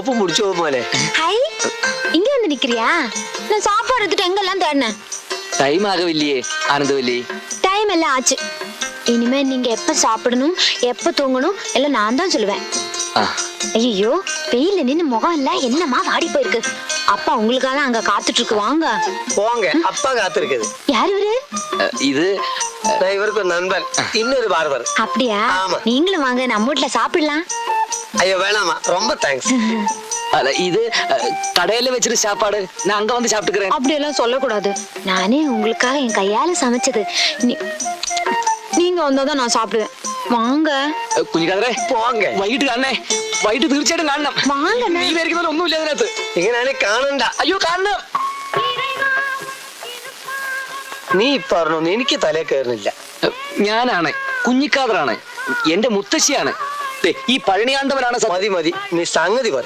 Soap முடிச்சோ போலே. High, இங்க வந்து நிக்கிறியா? நான் சாப்பாடு எடுத்துட்டு எங்கெல்லாம் தேடினேன். டைம் ஆகவில்லையே ஆனந்தவல்லி. டைம் எல்லாம் ஆச்சு. இனிமே நீங்க எப்ப சாப்பிடணும் எப்ப தூங்கணும் எல்லாம் நான் தான் சொல்லுவேன். ஐயோ, வெயில நின்னு முகம் இல்ல என்னமா வாடி போயிருக்கு. அப்பா உங்களுக்காக அங்க காத்துட்டு இருக்கு, வாங்க போங்க. அப்பா காத்திருக்குது. யாரு இவரு? இது நான் இவருக்கு ஒரு நண்பன், இன்னொரு பார்பர். அப்படியா? ஆமா. நீங்களும் வாங்க, நம்ம வீட்டுல சாப்பிடலாம். ஐயோ வேணாமா, ரொம்ப தேங்க்ஸ். இது கடையில வச்சிருக்க சாப்பாடு, நான் அங்க வந்து சாப்பிட்டுக்கிறேன். அப்படியெல்லாம் சொல்லக்கூடாது. நானே உங்களுக்காக என் கையால சமைச்சது. நீங்க வந்தாதான் நான் சாப்பிடுவேன். வாங்க. കുഞ്ഞിക്കാതറേ പോങ്ങ. വൈകിട്ട് കാണണേ. വൈകിട്ട് തീർച്ചയായിട്ടും കാണണം. വാങ്ങ. നീ വിചാരിക്കുന്നതിൽ ഒന്നുമില്ല അതിനകത്ത്. ഇങ്ങനെ കാണണ്ട. അയ്യോ കാണണം. നീ പറഞ്ഞു, എനിക്ക് തലേ കയറുന്നില്ല. ഞാനാണ് കുഞ്ഞിക്കാതറാണ്, എന്റെ മുത്തശ്ശിയാണ്. ഈ പഴനിയാണ്ടവനാണ്. മതി മതി, നീ സംഗതി പറ.